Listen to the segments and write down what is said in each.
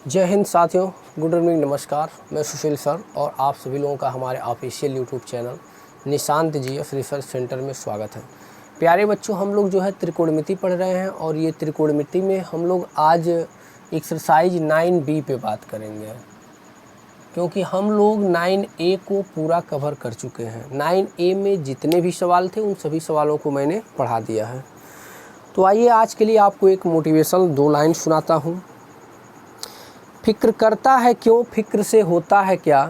जय हिंद साथियों, good evening, नमस्कार। मैं सुशील सर और आप सभी लोगों का हमारे official YouTube channel Nishant GF research centre में स्वागत है। प्यारे बच्चों, हम लोग जो है त्रिकोणमिति पढ़ रहे हैं और ये त्रिकोणमिति में हम लोग आज एक्सरसाइज 9B पे बात करेंगे, क्योंकि हम लोग 9A को पूरा कवर कर चुके हैं। 9A में जितने भी सवाल थे उन सभी सवालों को मैंने पढ़ा दिया है। तो आइए आज के लिए आपको एक मोटिवेशनल 2 लाइन सुनाता हूँ। फिक्र करता है क्यों, फिक्र से होता है क्या।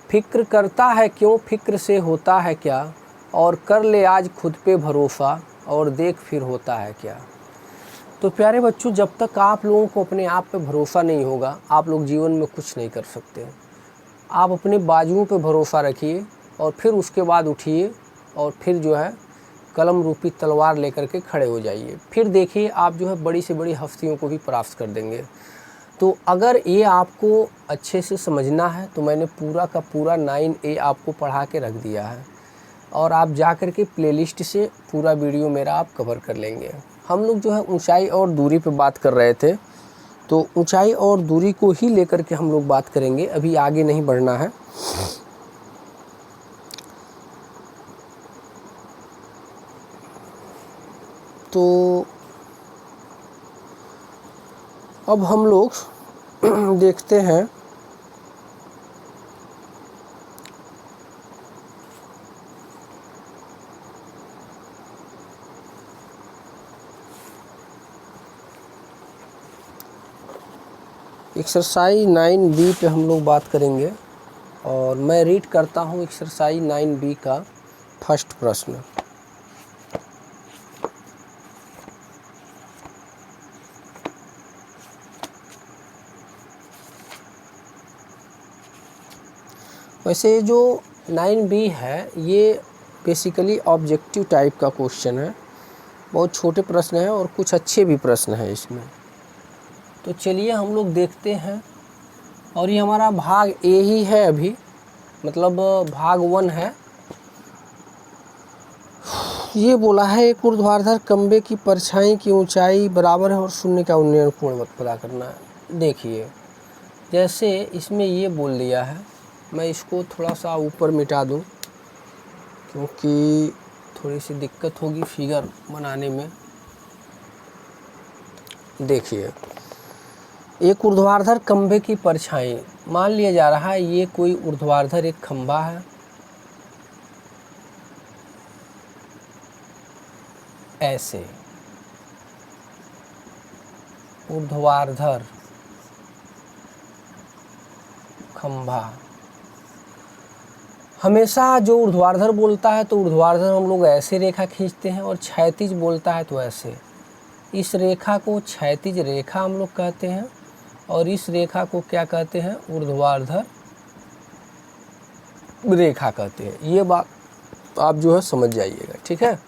फिक्र करता है क्यों, फिक्र से होता है क्या। और कर ले आज खुद पे भरोसा और देख फिर होता है क्या। तो प्यारे बच्चों, जब तक आप लोगों को अपने आप पे भरोसा नहीं होगा, आप लोग जीवन में कुछ नहीं कर सकते। आप अपने बाजुओं पे भरोसा रखिए और फिर उसके बाद उठिए और फिर जो है कलम रूपी तलवार लेकर के खड़े हो जाइए। फिर देखिए आप जो है बड़ी से बड़ी हस्तियों को भी परास्त कर देंगे। तो अगर ये आपको अच्छे से समझना है तो मैंने पूरा का पूरा 9A आपको पढ़ा के रख दिया है और आप जा कर के प्लेलिस्ट से पूरा वीडियो मेरा आप कवर कर लेंगे। हम लोग जो है ऊंचाई और दूरी पे बात कर रहे थे, तो ऊंचाई और दूरी को ही लेकर के हम लोग बात करेंगे, अभी आगे नहीं बढ़ना है। तो अब हम लोग देखते हैं एक्सरसाइज 9B पे हम लोग बात करेंगे और मैं रीड करता हूँ एक्सरसाइज 9B का फर्स्ट प्रश्न। वैसे जो 9B है ये बेसिकली ऑब्जेक्टिव टाइप का क्वेश्चन है, बहुत छोटे प्रश्न हैं और कुछ अच्छे भी प्रश्न हैं इसमें। तो चलिए हम लोग देखते हैं। और ये हमारा भाग ए ही है, अभी मतलब भाग 1 है। ये बोला है एक ऊर्ध्वाधर खंभे की परछाई की ऊंचाई बराबर है और शून्य का उन्नयन कोण पता करना है। देखिए जैसे इसमें ये बोल दिया है, मैं इसको थोड़ा सा ऊपर मिटा दूं क्योंकि थोड़ी सी दिक्कत होगी फिगर बनाने में। देखिए एक ऊर्ध्वाधर खंभे की परछाई, मान लिया जा रहा है ये कोई ऊर्ध्वाधर एक खंभा है, ऐसे ऊर्ध्वाधर खंभा। हमेशा जो ऊर्ध्वाधर बोलता है तो ऊर्ध्वाधर हम लोग ऐसे रेखा खींचते हैं और क्षैतिज बोलता है तो ऐसे। इस रेखा को क्षैतिज रेखा हम लोग कहते हैं और इस रेखा को क्या कहते हैं, ऊर्ध्वाधर रेखा कहते हैं। ये बात आप जो है समझ जाइएगा, ठीक है।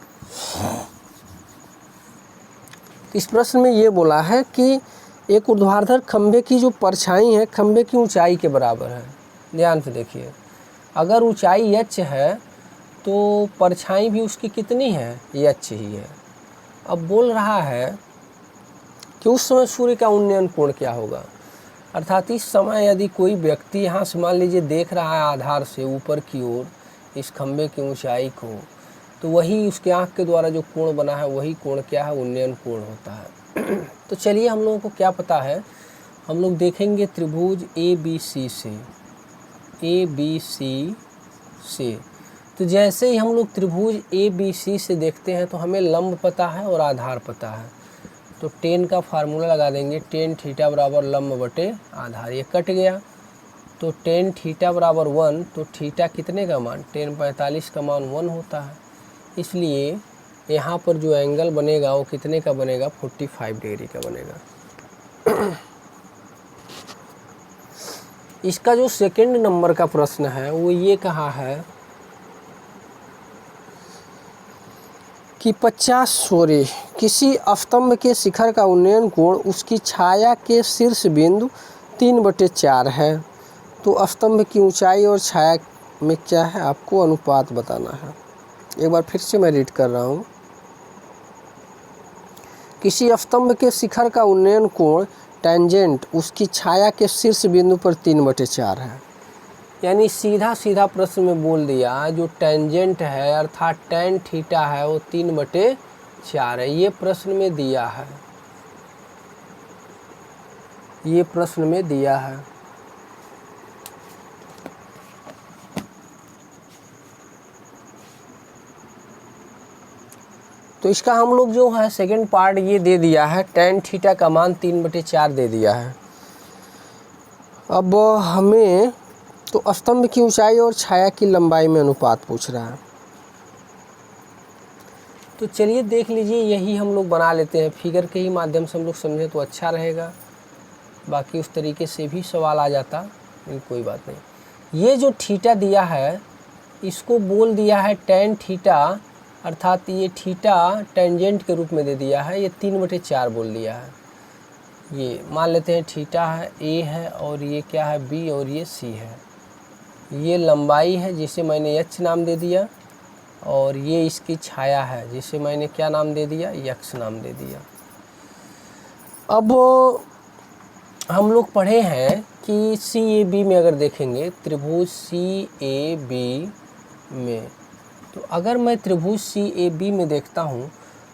इस प्रश्न में ये बोला है कि एक ऊर्ध्वाधर खंभे की जो परछाई है खंभे की ऊंचाई के बराबर है। ध्यान से देखिए, अगर ऊंचाई h है तो परछाई भी उसकी कितनी है, h ही है। अब बोल रहा है कि उस समय सूर्य का उन्नयन कोण क्या होगा, अर्थात इस समय यदि कोई व्यक्ति यहाँ से मान लीजिए देख रहा है आधार से ऊपर की ओर इस खंभे की ऊंचाई को, तो वही उसके आँख के द्वारा जो कोण बना है वही कोण क्या है, उन्नयन कोण होता है। तो चलिए हम लोगों को क्या पता है, हम लोग देखेंगे त्रिभुज ABC से। तो जैसे ही हम लोग त्रिभुज ABC से देखते हैं तो हमें लंब पता है और आधार पता है। तो टेन का फार्मूला लगा देंगे, टेन थीटा बराबर लंब बटे आधार, ये कट गया। तो टेन थीटा बराबर 1, तो थीटा कितने का मान, टेन 45 का मान 1 होता है। इसलिए यहाँ पर जो एंगल बनेगा वो कितने का बनेगा, 45 डिग्री का बनेगा। इसका जो सेकंड नंबर का प्रश्न है वो ये कहा है कि 50 किसी स्तंभ के शिखर का उन्नयन कोण उसकी छाया के शीर्ष बिंदु 3/4 है। तो स्तंभ की ऊंचाई और छाया में क्या है, आपको अनुपात बताना है। एक बार फिर से मैं रीड कर रहा हूँ। किसी स्तंभ के शिखर का उन्नयन कोण टेंजेंट उसकी छाया के शीर्ष बिंदु पर 3/4 है। यानी सीधा सीधा प्रश्न में बोल दिया जो टेंजेंट है अर्थात tan थीटा है वो 3/4 है। ये प्रश्न में दिया है, ये प्रश्न में दिया है। तो इसका हम लोग जो है सेकंड पार्ट ये दे दिया है, tan थीटा का मान 3/4 दे दिया है। अब हमें तो स्तंभ की ऊंचाई और छाया की लंबाई में अनुपात पूछ रहा है। तो चलिए देख लीजिए, यही हम लोग बना लेते हैं, फिगर के ही माध्यम से हम लोग समझें तो अच्छा रहेगा। बाकी उस तरीके से भी सवाल आ जाता, लेकिन कोई बात नहीं। ये जो थीटा दिया है इसको बोल दिया है tan थीटा, अर्थात ये थीटा टेंजेंट के रूप में दे दिया है, ये 3/4 बोल दिया है। ये मान लेते हैं थीटा है, a है, और ये क्या है b, और ये c है। ये लंबाई है जिसे मैंने h नाम दे दिया, और ये इसकी छाया है जिसे मैंने क्या नाम दे दिया, x नाम दे दिया। अब हम लोग पढ़े हैं कि CAB में अगर देखेंगे, त्रिभुज CAB में, तो अगर मैं त्रिभुज CAB में देखता हूँ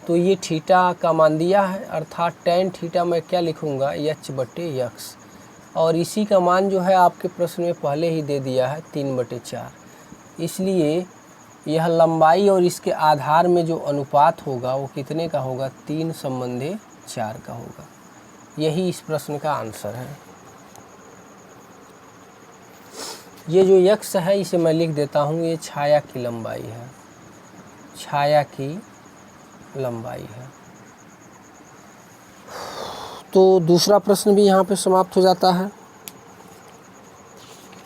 तो ये थीटा का मान दिया है, अर्थात tan थीटा मैं क्या लिखूँगा, h/x, और इसी का मान जो है आपके प्रश्न में पहले ही दे दिया है 3/4। इसलिए यह लंबाई और इसके आधार में जो अनुपात होगा वो कितने का होगा, 3/4 का होगा। यही इस प्रश्न का आंसर है। ये जो x है इसे मैं लिख देता हूँ, ये छाया की लंबाई है, छाया की लंबाई है। तो दूसरा प्रश्न भी यहाँ पे समाप्त हो जाता है।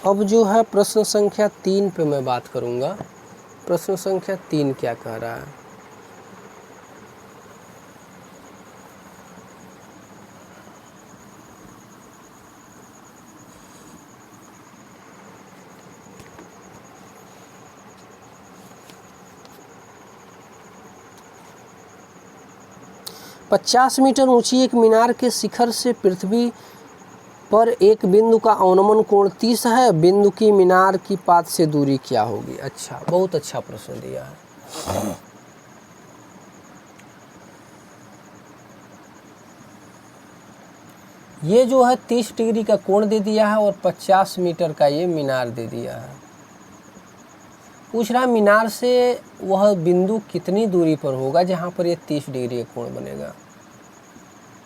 अब जो है प्रश्न संख्या 3 पे मैं बात करूँगा। प्रश्न संख्या 3 क्या कह रहा है। पचास मीटर ऊंची एक मीनार के शिखर से पृथ्वी पर एक बिंदु का अवनमन कोण 30 है। बिंदु की मीनार की पात से दूरी क्या होगी। अच्छा, बहुत अच्छा प्रश्न दिया है। ये जो है 30 डिग्री का कोण दे दिया है और 50 मीटर का ये मीनार दे दिया है। पूछ रहा है मीनार से वह बिंदु कितनी दूरी पर होगा जहाँ पर ये 30 डिग्री का कोण बनेगा।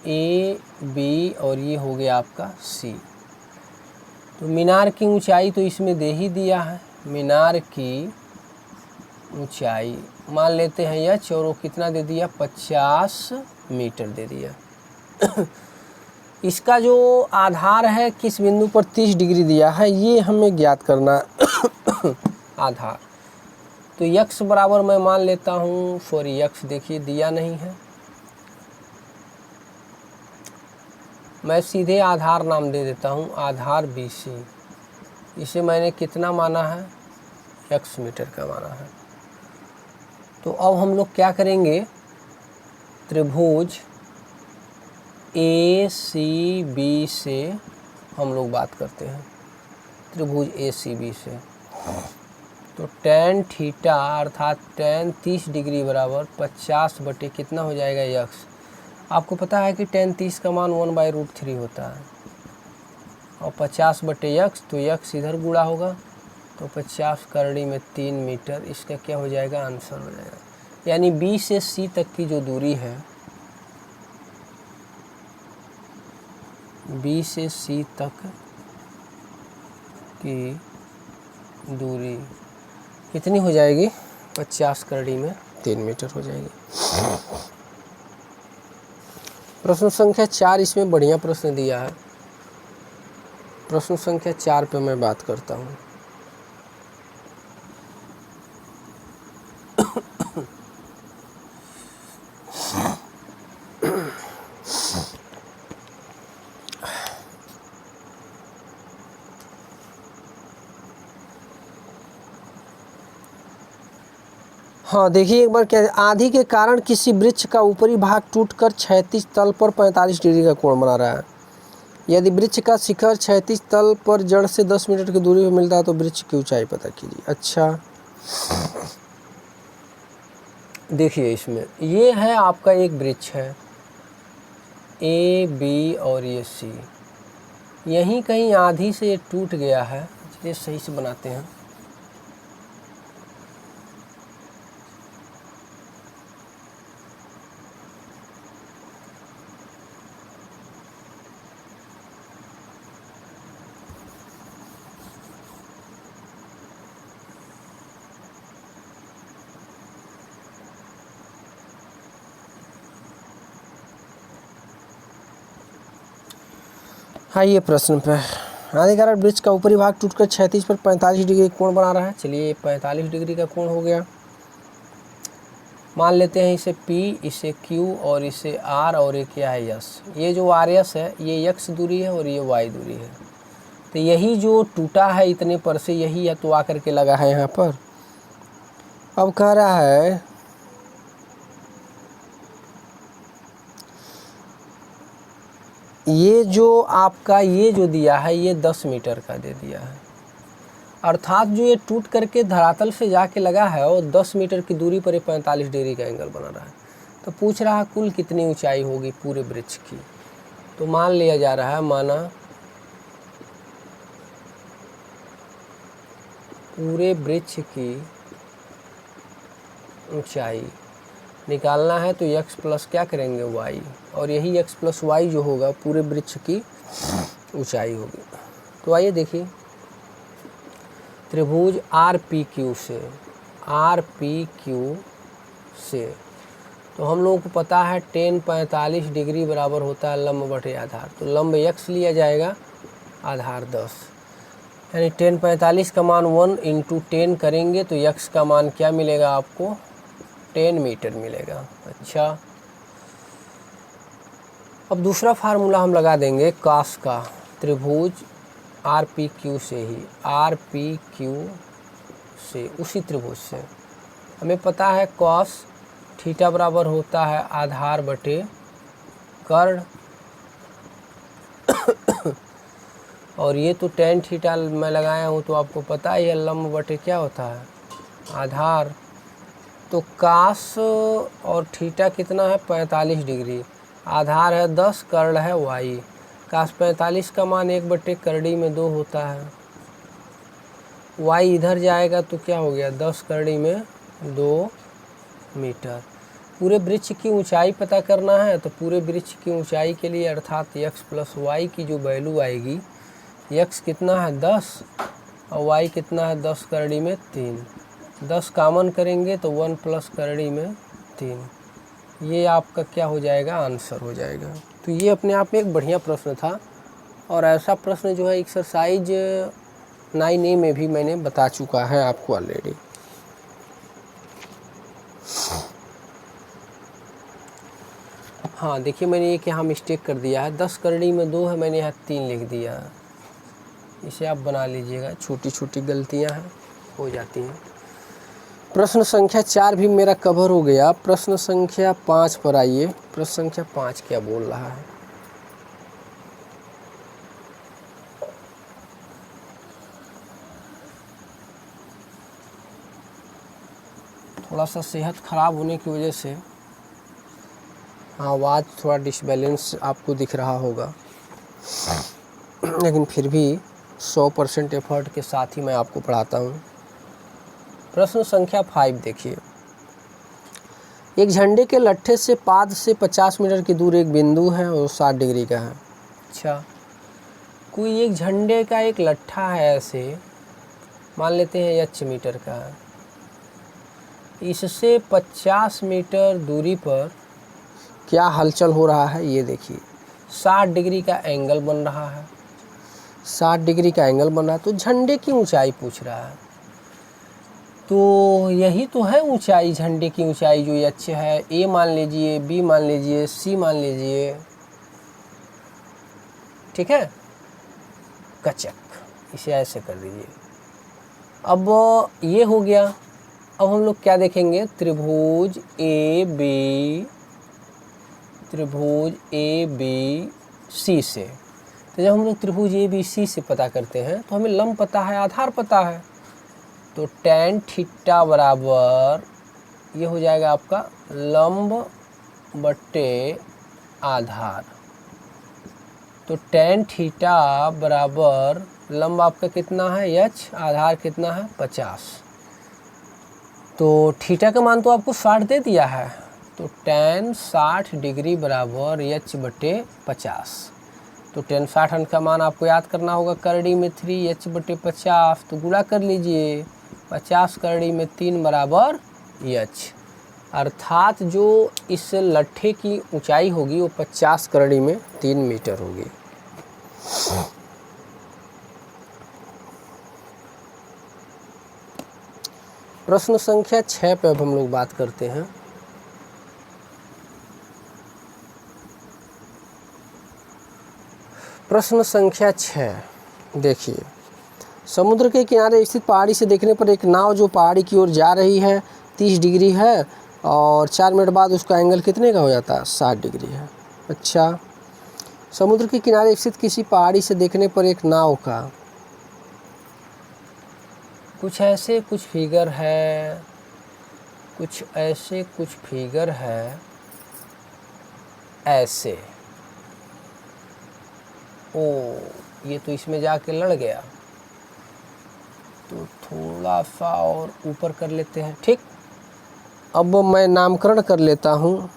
A, B और ये हो गया आपका C। तो मीनार की ऊंचाई तो इसमें दे ही दिया है। मीनार की ऊंचाई मान लेते हैं h, और वो कितना दे दिया, 50 मीटर दे दिया। इसका जो आधार है किस बिंदु पर 30 डिग्री दिया है ये हमें ज्ञात करना आधार। तो x बराबर मैं मान लेता हूँ, सॉरी x देखिए दिया नहीं है, मैं सीधे आधार नाम दे देता हूँ, आधार BC। इसे मैंने कितना माना है, x मीटर का माना है। तो अब हम लोग क्या करेंगे, त्रिभुज ACB से हम लोग बात करते हैं, त्रिभुज ACB से। तो tan थीटा अर्थात tan 30 डिग्री बराबर 50 बटे कितना हो जाएगा, x। आपको पता है कि tan 30 का मान 1/√3 होता है, और 50 बटे x, तो x इधर गुणा होगा, तो 50 करड़ी में 3 मीटर, इसका क्या हो जाएगा, आंसर हो जाएगा। यानी B से C तक की जो दूरी है, B से C तक की दूरी कितनी हो जाएगी, 50 करड़ी में 3 मीटर हो जाएगी। प्रश्न संख्या 4 इसमें बढ़िया प्रश्न दिया है। प्रश्न संख्या 4 पे मैं बात करता हूँ। हाँ देखिए एक बार क्या, आंधी के कारण किसी वृक्ष का ऊपरी भाग टूटकर क्षैतिज तल पर 45 डिग्री का कोण बना रहा है। यदि वृक्ष का शिखर क्षैतिज तल पर जड़ से 10 मीटर की दूरी पर मिलता है तो वृक्ष की ऊंचाई पता कीजिए। अच्छा, देखिए इसमें ये है आपका एक वृक्ष है ए बी और ये सी, यहीं कहीं आधी से ये टूट गया है। चलिए सही से बनाते हैं। हाँ, ये प्रश्न पे हानिकारक वृक्ष का ऊपरी भाग टूटकर क्षैतिज पर 45 डिग्री कोण बना रहा है। चलिए 45 डिग्री का कोण हो गया। मान लेते हैं इसे P, इसे Q और इसे R और ये क्या है S। ये जो RS है ये X दूरी है और ये Y दूरी है। तो यही जो टूटा है इतने पर से यही है तो आकर के लगा है यहाँ पर। अब कह रहा है ये जो आपका ये जो दिया है ये 10 मीटर का दे दिया है, अर्थात जो ये टूट करके धरातल से जाके लगा है वो 10 मीटर की दूरी पर ये 45 डिग्री का एंगल बना रहा है। तो पूछ रहा है कुल कितनी ऊंचाई होगी पूरे वृक्ष की। तो मान लिया जा रहा है, माना पूरे वृक्ष की ऊंचाई निकालना है तो x प्लस क्या करेंगे y, और यही x प्लस वाई जो होगा पूरे वृक्ष की ऊंचाई होगी। तो आइए देखिए, त्रिभुज आर पी क्यू से तो हम लोगों को पता है tan 45 डिग्री बराबर होता है लंब बटे आधार। तो लंब x लिया जाएगा, आधार 10, यानी tan 45 का मान 1 इंटू 10 करेंगे तो x का मान क्या मिलेगा आपको 10 मीटर मिलेगा। अच्छा, अब दूसरा फार्मूला हम लगा देंगे कॉस का, त्रिभुज आर पी क्यू से ही, आर पी क्यू से उसी त्रिभुज से हमें पता है कॉस थीटा बराबर होता है आधार बटे कर्ण और ये तो tan थीटा मैं लगाया हूँ तो आपको पता ही है लंब बटे क्या होता है आधार। तो कास और थीटा कितना है 45 डिग्री, आधार है 10, कर्ण है y। कास 45 का मान 1 करड़ी में 2 होता है, y इधर जाएगा तो क्या हो गया 10 करड़ी में 2 मीटर। पूरे वृक्ष की ऊंचाई पता करना है तो पूरे वृक्ष की ऊंचाई के लिए अर्थात x प्लस वाई की जो वैल्यू आएगी, x कितना है 10 और y कितना है 10 करड़ी में 3, 10 कामन करेंगे तो 1 प्लस करड़ी में 3, ये आपका क्या हो जाएगा आंसर हो जाएगा। तो ये अपने आप में एक बढ़िया प्रश्न था और ऐसा प्रश्न जो है एक्सरसाइज 9A में भी मैंने बता चुका है आपको ऑलरेडी। हाँ देखिए, मैंने एक यहाँ मिस्टेक कर दिया है, 10 करड़ी में 2 है, मैंने यहाँ 3 लिख दिया है, इसे आप बना लीजिएगा, छोटी छोटी गलतियाँ हैं हो जाती हैं। प्रश्न संख्या 4 भी मेरा कवर हो गया। प्रश्न संख्या 5 पर आइए। प्रश्न संख्या 5 क्या बोल रहा है? थोड़ा सा सेहत खराब होने की वजह से आवाज़ थोड़ा डिसबैलेंस आपको दिख रहा होगा, लेकिन फिर भी 100% एफर्ट के साथ ही मैं आपको पढ़ाता हूँ। प्रश्न संख्या 5 देखिए, एक झंडे के लट्ठे से पाद से 50 मीटर की दूर एक बिंदु है और 60 डिग्री का है। अच्छा, कोई एक झंडे का एक लट्ठा है, ऐसे मान लेते हैं h मीटर का, इससे 50 मीटर दूरी पर क्या हलचल हो रहा है ये देखिए, 60 डिग्री का एंगल बन रहा है, 60 डिग्री का एंगल बन रहा है। तो झंडे की ऊंचाई पूछ रहा है, तो यही तो है ऊंचाई, झंडे की ऊंचाई जो h है, A मान लीजिए, B मान लीजिए, C मान लीजिए, ठीक है, कचक, इसे ऐसे कर दीजिए। अब ये हो गया। अब हम लोग क्या देखेंगे, त्रिभुज ए बी सी से। तो जब हम लोग त्रिभुज ABC से पता करते हैं तो हमें लंब पता है, आधार पता है। तो tan थीटा बराबर ये हो जाएगा आपका लंब बटे आधार। तो tan थीटा बराबर लंब आपका कितना है h, आधार कितना है 50। तो थीटा का मान तो आपको 60 दे दिया है, तो tan 60 डिग्री बराबर h बटे 50। तो tan 60 का मान आपको याद करना होगा करड़ी में 3h बटे 50, तो गुणा कर लीजिए 50 करड़ी में 3 बराबर h, अर्थात जो इस लट्ठे की ऊंचाई होगी वो 50 करड़ी में 3 मीटर होगी। प्रश्न संख्या 6 पे अब हम लोग बात करते हैं। प्रश्न संख्या 6 देखिए, समुद्र के किनारे स्थित पहाड़ी से देखने पर एक नाव जो पहाड़ी की ओर जा रही है 30 डिग्री है और 4 मिनट बाद उसका एंगल कितने का हो जाता है 60 डिग्री है। अच्छा, समुद्र के किनारे स्थित किसी पहाड़ी से देखने पर एक नाव का कुछ ऐसे कुछ फिगर है, कुछ ऐसे कुछ फिगर है ऐसे। ओ, ये तो इसमें जाके लड़ गया, तो थोड़ा सा और ऊपर कर लेते हैं। ठीक, अब मैं नामकरण कर लेता हूँ,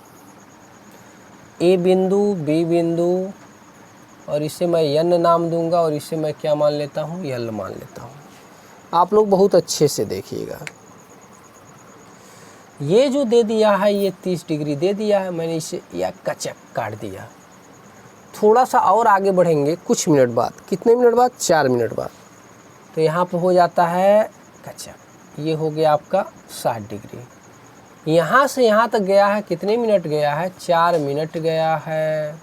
ए बिंदु, बी बिंदु, और इसे मैं n नाम दूंगा और इसे मैं क्या मान लेता हूँ l मान लेता हूँ। आप लोग बहुत अच्छे से देखिएगा, ये जो दे दिया है ये 30 डिग्री दे दिया है, मैंने इसे या कचक काट दिया। थोड़ा सा और आगे बढ़ेंगे कुछ मिनट बाद, कितने मिनट बाद 4 मिनट बाद, तो यहाँ पे हो जाता है कचक, ये हो गया आपका 60 डिग्री। यहाँ से यहाँ तक गया है, कितने मिनट गया है 4 मिनट गया है।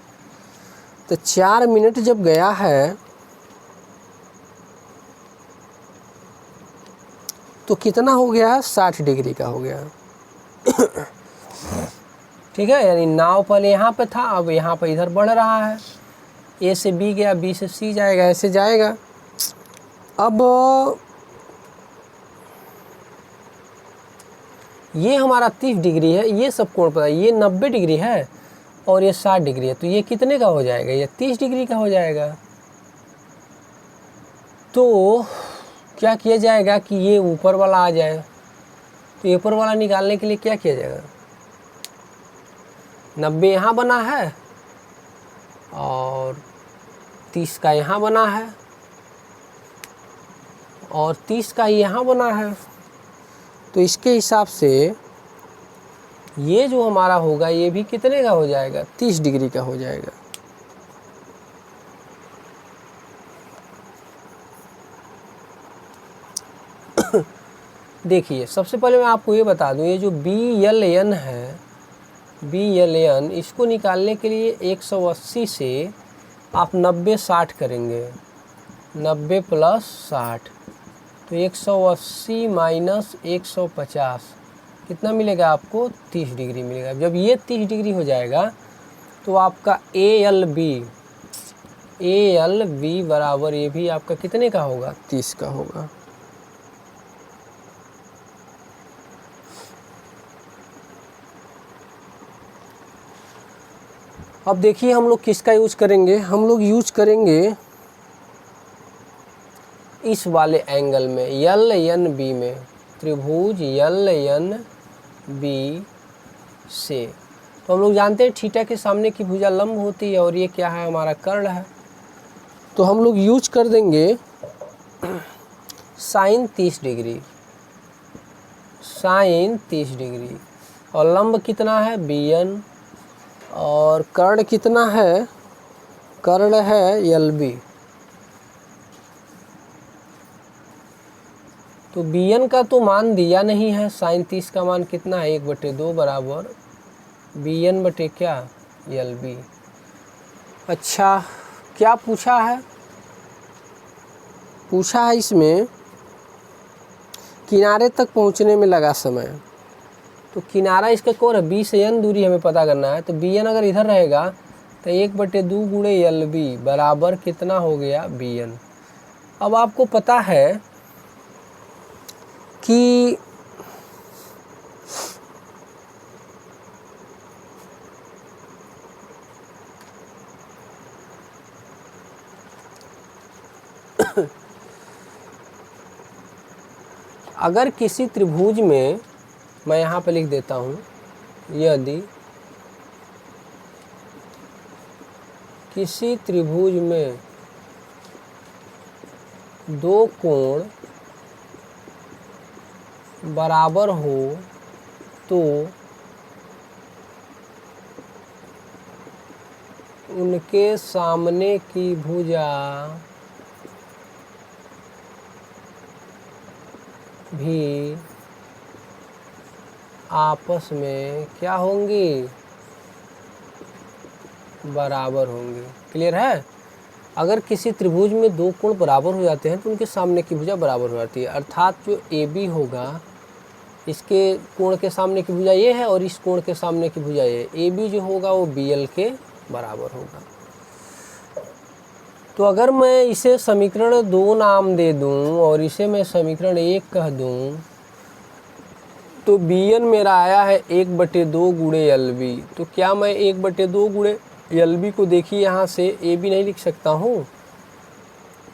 तो 4 मिनट जब गया है तो कितना हो गया है 60 डिग्री का हो गया। ठीक है, यानी नाव पहले यहाँ पे था, अब यहाँ पे इधर बढ़ रहा है, ए से बी गया, बी से सी जाएगा, ऐसे जाएगा। अब ये हमारा 30 डिग्री है, ये सब कोण पता है, ये 90 डिग्री है और ये 60 डिग्री है, तो ये कितने का हो जाएगा, ये 30 डिग्री का हो जाएगा। तो क्या किया जाएगा कि ये ऊपर वाला आ जाए, तो ऊपर वाला निकालने के लिए क्या किया जाएगा, 90 यहाँ बना है और 30 का यहाँ बना है और 30 का यहाँ बना है, तो इसके हिसाब से ये जो हमारा होगा ये भी कितने का हो जाएगा 30 डिग्री का हो जाएगा। देखिए, सबसे पहले मैं आपको ये बता दूं, ये जो BLN है, BLN, इसको निकालने के लिए 180 से आप 90-60 करेंगे, 90 + 60, तो 180 माइनस 150 कितना मिलेगा आपको 30 डिग्री मिलेगा। जब ये 30 डिग्री हो जाएगा तो आपका ALB बराबर ये भी आपका कितने का होगा 30 का होगा। अब देखिए हम लोग किसका यूज करेंगे, हम लोग यूज करेंगे इस वाले एंगल में LNB में, त्रिभुज LNB से। तो हम लोग जानते हैं थीटा के सामने की भुजा लंब होती है और ये क्या है हमारा कर्ण है, तो हम लोग यूज कर देंगे sin 30 डिग्री, sin 30 डिग्री, और लंब कितना है BN, और कर्ण कितना है, कर्ण है LB। तो BN का तो मान दिया नहीं है, sin 30 का मान कितना है 1/2 बराबर BN बटे क्या LB। अच्छा, क्या पूछा है, पूछा है इसमें किनारे तक पहुंचने में लगा समय। तो किनारा इसका कौन है, B से N दूरी हमें पता करना है, तो BN अगर इधर रहेगा तो 1/2 गुणे LB बराबर कितना हो गया BN। अब आपको पता है कि अगर किसी त्रिभुज में, मैं यहाँ पे लिख देता हूँ, यदि किसी त्रिभुज में दो कोण बराबर हो तो उनके सामने की भुजा भी आपस में क्या होंगी, बराबर होंगी। क्लियर है? अगर किसी त्रिभुज में दो कोण बराबर हो जाते हैं तो उनके सामने की भुजा बराबर हो जाती है। अर्थात जो AB होगा, इसके कोण के सामने की भुजा ये है और इस कोण के सामने की भुजा ये, AB जो होगा वो BL के बराबर होगा। तो अगर मैं इसे समीकरण 2 नाम दे दूं और इसे मैं समीकरण 1 कह दूं, तो BN मेरा आया है 1/2 गुणे LB। तो क्या मैं 1/2 गुणे LB को देखिए यहाँ से AB नहीं लिख सकता हूँ?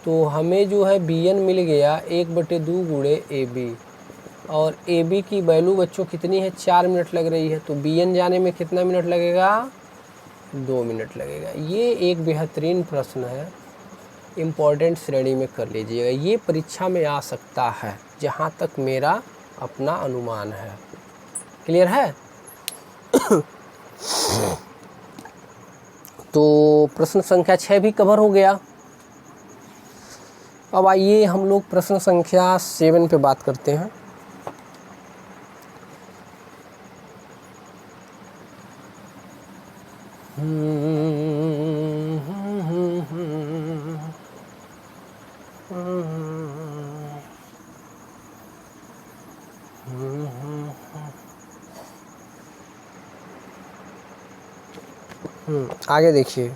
तो हमें जो है BN मिल गया 1/2 गुणे AB, और AB की वैल्यू बच्चों कितनी है, 4 मिनट लग रही है। तो BN जाने में कितना मिनट लगेगा, 2 मिनट लगेगा। ये एक बेहतरीन प्रश्न है, इम्पोर्टेंट श्रेणी में कर लीजिएगा। ये परीक्षा में आ सकता है जहाँ तक मेरा अपना अनुमान है। क्लियर है? तो प्रश्न संख्या 6 भी कवर हो गया। अब आइए हम लोग प्रश्न संख्या 7 पे बात करते हैं। आगे देखिए,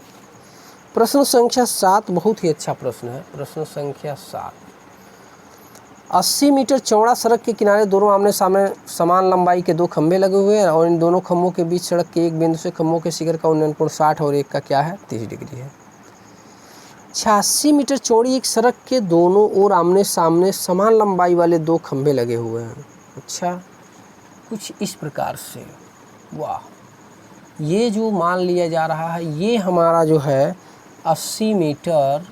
प्रश्न संख्या 7 बहुत ही अच्छा प्रश्न है। प्रश्न संख्या 7, 80 मीटर चौड़ा सड़क के किनारे दोनों आमने सामने समान लंबाई के 2 खंभे लगे हुए हैं और इन दोनों खंभों के बीच सड़क के एक बिंदु से खंभों के शिखर का उन्नयन कोण 60 और एक का क्या है, 30 डिग्री है। 86 मीटर चौड़ी एक सड़क के दोनों ओर आमने सामने समान लंबाई वाले 2 खंभे लगे हुए हैं। अच्छा, कुछ इस प्रकार से, वाह, ये जो मान लिया जा रहा है ये हमारा जो है 80 मीटर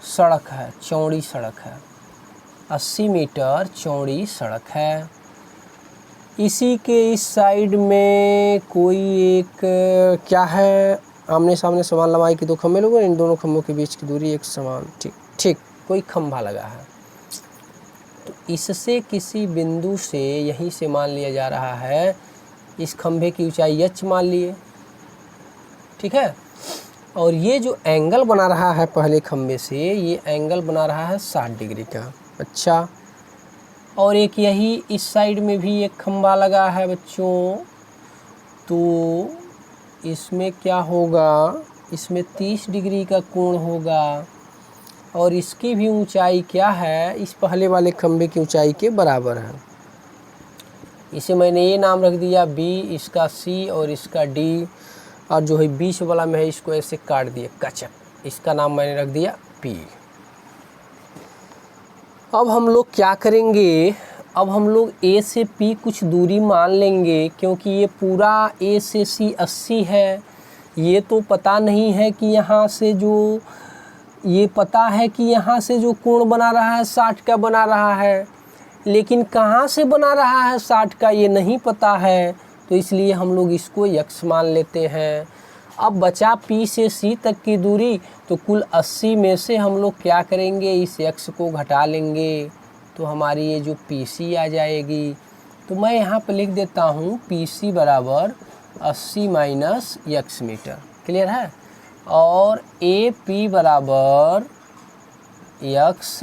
सड़क है, चौड़ी सड़क है, 80 मीटर चौड़ी सड़क है। इसी के इस साइड में कोई एक क्या है, आमने सामने समान लंबाई के 2 खंभे लगे, इन दोनों खंभों के बीच की दूरी एक समान, ठीक कोई खंभा लगा है। तो इससे किसी बिंदु से, यहीं से मान लिया जा रहा है, इस खंभे की ऊंचाई h मान लिए, ठीक है। और ये जो एंगल बना रहा है पहले खंभे से, ये एंगल बना रहा है 60 डिग्री का। अच्छा, और एक यही इस साइड में भी एक खंभा लगा है बच्चों, तो इसमें क्या होगा, इसमें 30 डिग्री का कोण होगा और इसकी भी ऊंचाई क्या है, इस पहले वाले खंभे की ऊंचाई के बराबर है। इसे मैंने ये नाम रख दिया B, इसका C और इसका D, और जो है बीच वाला में है इसको ऐसे काट दिया कचक, इसका नाम मैंने रख दिया P। अब हम लोग क्या करेंगे, अब हम लोग A से P कुछ दूरी मान लेंगे, क्योंकि ये पूरा A से C 80 है। ये तो पता नहीं है कि यहाँ से जो, ये पता है कि यहाँ से जो कोण बना रहा है 60 का बना रहा है, लेकिन कहाँ से बना रहा है 60 का ये नहीं पता है, तो इसलिए हम लोग इसको x मान लेते हैं। अब बचा P से C तक की दूरी, तो कुल 80 में से हम लोग क्या करेंगे, इस x को घटा लेंगे, तो हमारी ये जो PC आ जाएगी। तो मैं यहाँ पर लिख देता हूँ PC बराबर 80 माइनस x मीटर। क्लियर है? और AP बराबर x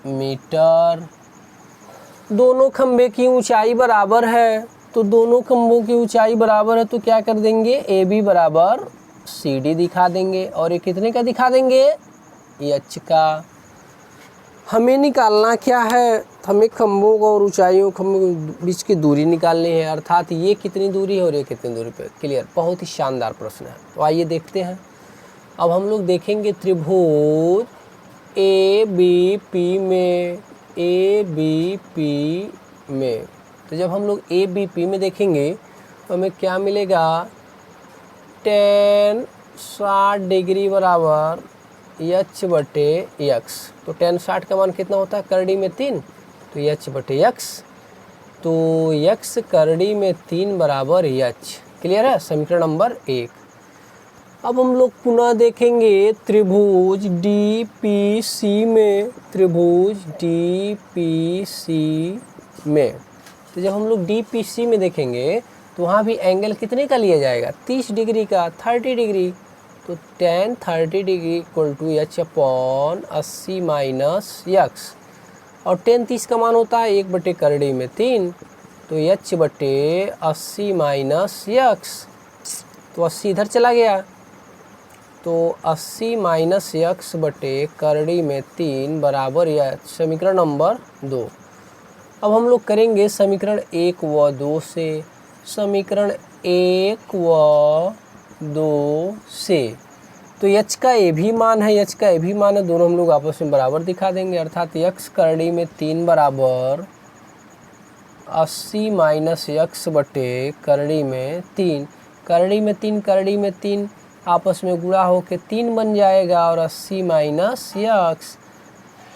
मीटर। दोनों खंभे की ऊंचाई बराबर है, तो दोनों खंभों की ऊंचाई बराबर है तो क्या कर देंगे, ए बी बराबर सी डी दिखा देंगे। और ये कितने का दिखा देंगे, एच का। हमें निकालना क्या है, हमें खंभों को और ऊंचाइयों खंभों के बीच की दूरी निकालनी है, अर्थात ये कितनी दूरी है और ये कितनी दूरी पे। क्लियर, बहुत ही शानदार प्रश्न है। तो आइए देखते हैं। अब हम लोग देखेंगे त्रिभुज ए बी पी में, ए बी पी में। तो जब हम लोग ए बी पी में देखेंगे तो हमें क्या मिलेगा, tan 60 डिग्री बराबर एच बटे एक्स। तो tan 60 का मान कितना होता है, करड़ी में 3, तो एच बटे एक्स। तो एक्स करड़ी में 3 बराबर एच। क्लियर है, समीकरण नंबर 1। अब हम लोग पुनः देखेंगे त्रिभुज डी पी सी में, त्रिभुज डी पी सी में। तो जब हम लोग डी पी सी में देखेंगे तो वहाँ भी एंगल कितने का लिया जाएगा, 30 डिग्री का, 30 डिग्री। तो tan 30 degree equal to H upon 80 minus X. और tan 30 का मान होता है 1 बटे करड़ी में 3, तो एच बटे 80 माइनस एक्स। तो 80 इधर चला गया, तो 80 माइनस एक्स बटे करड़ी में 3 बराबर एच, समीकरण नंबर 2। अब हम लोग करेंगे समीकरण 1 व 2 से। समीकरण 1 व 2 से तो एच का ए भी मान है, एच का ए भी मान है, दोनों हम लोग आपस में बराबर दिखा देंगे। अर्थात एक्स करड़ी में 3 बराबर 80 माइनस एक्स बटे करड़ी में 3। करड़ी में 3, करड़ी में 3 आपस में गुणा होके 3 बन जाएगा, और 80 माइनस एक्स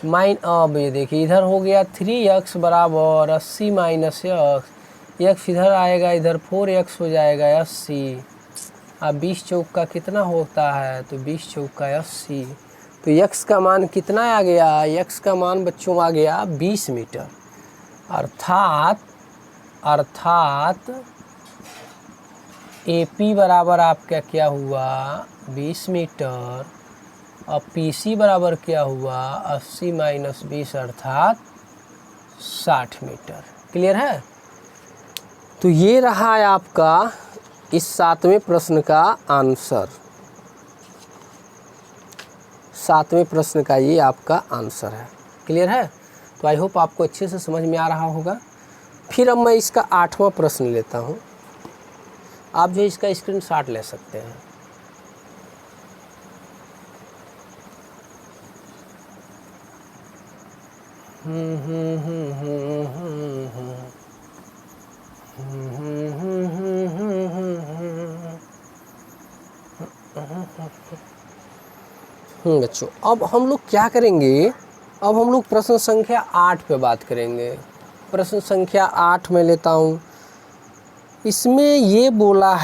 अब ये देखिए इधर हो गया 3x बराबर 80 माइनस एक्स इधर आएगा, इधर 4x हो जाएगा 80। अब 20 चौक का कितना होता है, तो 20 चौक का 80। तो x का मान कितना आ गया, x का मान बच्चों आ गया 20 मीटर। अर्थात AP बराबर आपका क्या हुआ, 20 मीटर। अब PC बराबर क्या हुआ, 80 माइनस 20 अर्थात 60 मीटर। क्लियर है। तो ये रहा है आपका इस 7वें प्रश्न का आंसर। 7वें प्रश्न का ये आपका आंसर है। क्लियर है। तो आई होप आपको अच्छे से समझ में आ रहा होगा। फिर अब मैं इसका 8वां प्रश्न लेता हूँ। आप जो इसका स्क्रीनशॉट ले सकते हैं। बच्चों अब हम लोग क्या करेंगे, अब हम लोग प्रश्न संख्या 8 पे बात करेंगे। प्रश्न संख्या 8 में लेता हूँ। इसमें ये बोला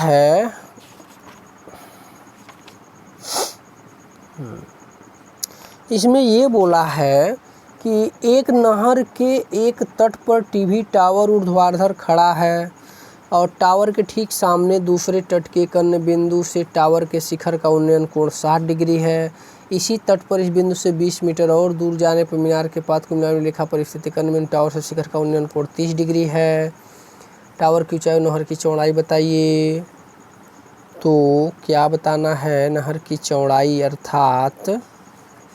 है कि एक नहर के एक तट पर टीवी टावर ऊर्ध्वाधर खड़ा है और टावर के ठीक सामने दूसरे तट के एक अन्य बिंदु से टावर के शिखर का उन्नयन कोण 60 डिग्री है। इसी तट पर इस बिंदु से 20 मीटर और दूर जाने पर मीनार के पास मीनार रेखा पर स्थित एक अन्य बिंदु टावर से शिखर का उन्नयन कोण 30 डिग्री है। टावर की ऊंचाई, नहर की चौड़ाई बताइए। तो क्या बताना है, नहर की चौड़ाई, अर्थात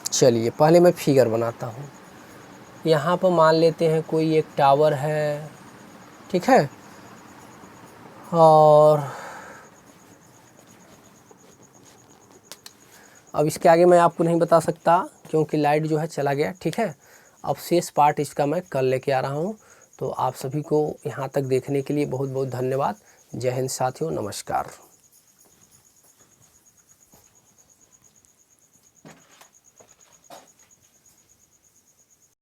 चलिए पहले मैं फिगर बनाता हूँ। यहाँ पर मान लेते हैं कोई एक टावर है, ठीक है, और अब इसके आगे मैं आपको नहीं बता सकता क्योंकि लाइट जो है चला गया, ठीक है। अब शेष पार्ट इसका मैं कल लेके आ रहा हूँ। तो आप सभी को यहाँ तक देखने के लिए बहुत बहुत धन्यवाद। जय हिंद साथियों, नमस्कार।